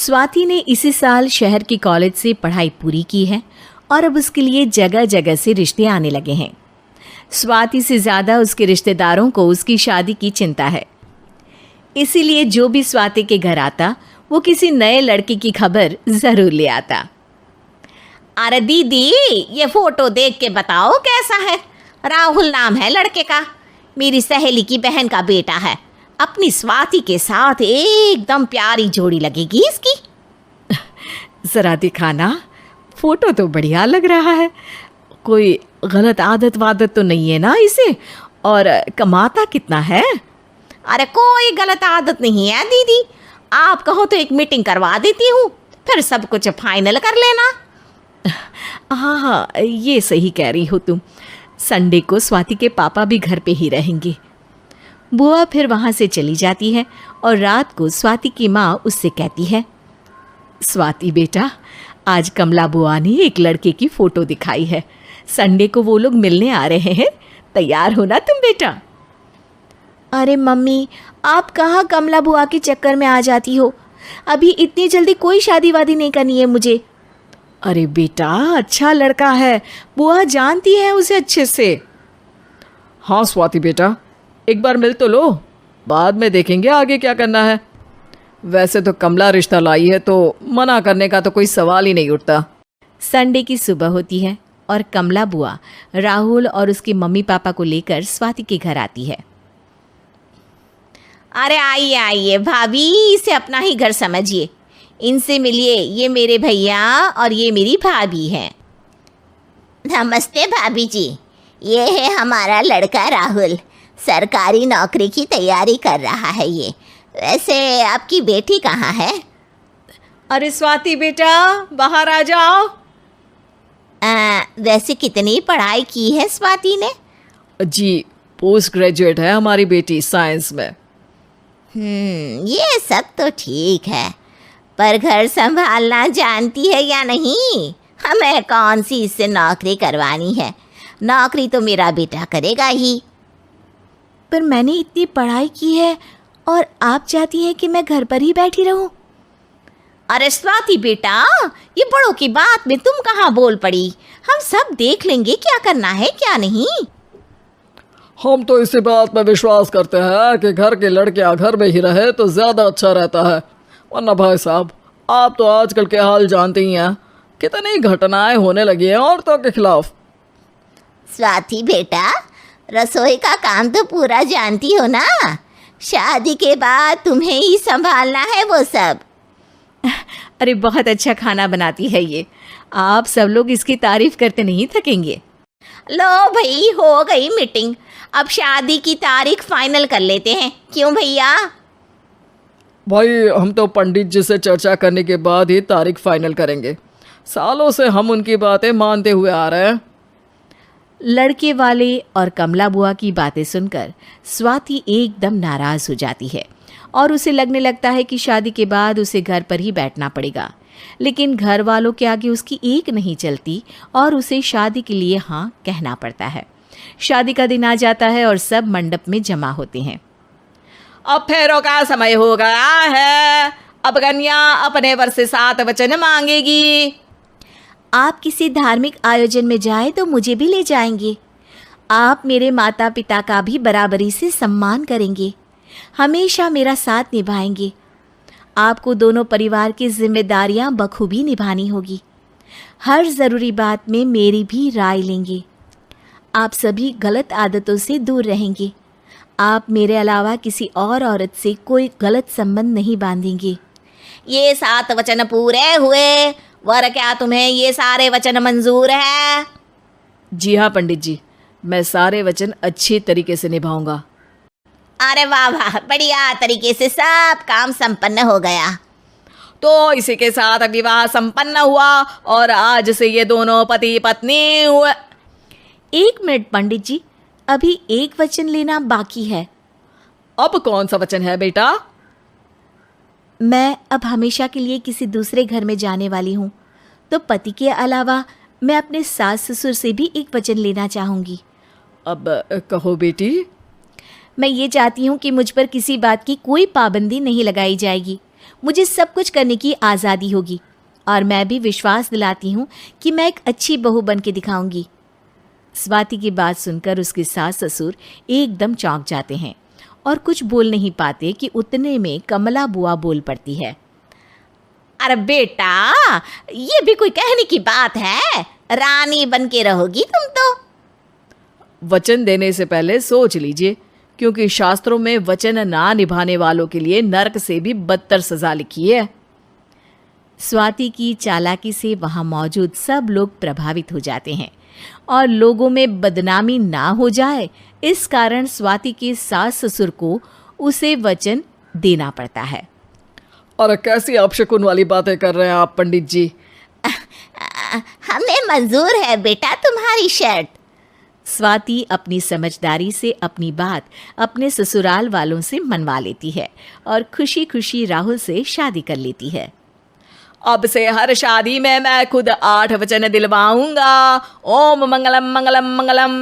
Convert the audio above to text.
स्वाति ने इसी साल शहर के कॉलेज से पढ़ाई पूरी की है और अब उसके लिए जगह जगह से रिश्ते आने लगे हैं। स्वाति से ज़्यादा उसके रिश्तेदारों को उसकी शादी की चिंता है। इसीलिए जो भी स्वाति के घर आता वो किसी नए लड़के की खबर ज़रूर ले आता। अरे दीदी, ये फोटो देख के बताओ कैसा है। राहुल नाम है लड़के का, मेरी सहेली की बहन का बेटा है। अपनी स्वाति के साथ एकदम प्यारी जोड़ी लगेगी इसकी। ज़रा दिखाना, फ़ोटो तो बढ़िया लग रहा है। कोई गलत आदत वादत तो नहीं है ना इसे? और कमाता कितना है? अरे कोई गलत आदत नहीं है दीदी, आप कहो तो एक मीटिंग करवा देती हूँ, फिर सब कुछ फाइनल कर लेना। हाँ हाँ, ये सही कह रही हो तुम। संडे को स्वाति के पापा भी घर पे ही रहेंगे। बुआ फिर वहाँ से चली जाती है और रात को स्वाति की माँ उससे कहती है, स्वाति बेटा, आज कमला बुआ ने एक लड़के की फ़ोटो दिखाई है। संडे को वो लोग मिलने आ रहे हैं, तैयार हो ना तुम बेटा? अरे मम्मी, आप कहाँ कमला बुआ के चक्कर में आ जाती हो? अभी इतनी जल्दी कोई शादी वादी नहीं करनी है मुझे। अरे बेटा, अच्छा लड़का है, बुआ जानती है उसे अच्छे से। हाँ स्वाति बेटा, एक बार मिल तो लो, बाद में देखेंगे आगे क्या करना है। वैसे तो कमला रिश्ता लाई है तो मना करने का तो कोई सवाल ही नहीं उठता। संडे की सुबह होती है और कमला बुआ राहुल और उसके मम्मी पापा को लेकर स्वाति के घर आती है। अरे आइए आइए भाभी, इसे अपना ही घर समझिए। इनसे मिलिए, ये मेरे भैया और ये मेरी भाभी हैं। नमस्ते भाभी जी, ये है हमारा लड़का राहुल, सरकारी नौकरी की तैयारी कर रहा है ये। वैसे आपकी बेटी कहाँ है? अरे स्वाति बेटा, बाहर आ जाओ। वैसे कितनी पढ़ाई की है स्वाति ने? जी, पोस्ट ग्रेजुएट है हमारी बेटी साइंस में। ये सब तो ठीक है, पर घर संभालना जानती है या नहीं? हमें कौन सी इससे नौकरी करवानी है, नौकरी तो मेरा बेटा करेगा ही। पर मैंने इतनी पढ़ाई की है और आप चाहती हैं कि मैं घर पर ही बैठी रहूं? अरे स्वाति बेटा, ये बड़ों की बात में तुम कहाँ बोल पड़ी? हम सब देख लेंगे क्या करना है क्या नहीं। हम तो इसी बात में विश्वास करते हैं कि घर के लड़के घर में ही रहे तो ज़्यादा अच्छा रहता है। वरना भाई साहब, आप तो आजकल के हाल जानते ही हैं, कितनी घटनाएं होने लगी हैं औरतों के खिलाफ। स्वाति बेटा, रसोई का काम तो पूरा जानती हो ना? शादी के बाद तुम्हें ही संभालना है वो सब। अरे बहुत अच्छा खाना बनाती है ये, आप सब लोग इसकी तारीफ करते नहीं थकेंगे। लो भाई, हो गई मीटिंग, अब शादी की तारीख फाइनल कर लेते हैं, क्यों भैया? भाई, हम तो पंडित जी से चर्चा करने के बाद ही तारीख फाइनल करेंगे। सालों से हम उनकी बातें मानते हुए आ रहे हैं। लड़के वाले और कमला बुआ की बातें सुनकर स्वाति एकदम नाराज़ हो जाती है और उसे लगने लगता है कि शादी के बाद उसे घर पर ही बैठना पड़ेगा। लेकिन घर वालों के आगे उसकी एक नहीं चलती और उसे शादी के लिए हाँ कहना पड़ता है। शादी का दिन आ जाता है और सब मंडप में जमा होते हैं। अब फेरों का समय हो गया है, अब कन्या अपने वर से 7 वचन मांगेगी। आप किसी धार्मिक आयोजन में जाएं तो मुझे भी ले जाएंगे। आप मेरे माता पिता का भी बराबरी से सम्मान करेंगे, हमेशा मेरा साथ निभाएंगे। आपको दोनों परिवार की जिम्मेदारियां बखूबी निभानी होगी। हर ज़रूरी बात में मेरी भी राय लेंगे। आप सभी गलत आदतों से दूर रहेंगे। आप मेरे अलावा किसी और औरत से कोई गलत संबंध नहीं बांधेंगे। ये 7 वचन पूरे हुए, वर क्या तुम्हें ये सारे वचन मंजूर है? जी हाँ पंडित जी, मैं सारे वचन अच्छी तरीके से निभाऊंगा। अरे वाह वाह, बढ़िया तरीके से सब काम संपन्न हो गया। तो इसी के साथ विवाह संपन्न हुआ और आज से ये दोनों पति पत्नी हुए। 1 मिनट पंडित जी, अभी एक वचन लेना बाकी है। अब कौन सा वचन है बेटा? मैं अब हमेशा के लिए किसी दूसरे घर में जाने वाली हूँ, तो पति के अलावा मैं अपने सास ससुर से भी एक वचन लेना चाहूँगी। अब कहो बेटी। मैं ये चाहती हूँ कि मुझ पर किसी बात की कोई पाबंदी नहीं लगाई जाएगी। मुझे सब कुछ करने की आज़ादी होगी और मैं भी विश्वास दिलाती हूँ कि मैं एक अच्छी बहू बन के दिखाऊंगी। स्वाति की बात सुनकर उसके सास ससुर एकदम चौंक जाते हैं और कुछ बोल नहीं पाते कि उतने में कमला बुआ बोल पड़ती है। अरे बेटा, ये भी कोई कहने की बात है? रानी बन के रहोगी तुम तो। वचन देने से पहले सोच लीजिए, क्योंकि शास्त्रों में वचन ना निभाने वालों के लिए नरक से भी बदतर सजा लिखी है। स्वाति की चालाकी से वहां मौजूद सब लोग प्रभावित हो जाते हैं और लोगों में बदनामी ना हो जाए, इस कारण स्वाति के सास ससुर को उसे वचन देना पड़ता है। अरे कैसी अपशकुन वाली बातें कर रहे हैं आप पंडित जी। हमें मंजूर है बेटा तुम्हारी शर्त। स्वाति अपनी समझदारी से अपनी बात अपने ससुराल वालों से मनवा लेती है और खुशी खुशी राहुल से शादी कर लेती है। अब से हर शादी में मैं खुद 8 वचन दिलवाऊंगा। ओम मंगलम मंगलम मंगलम।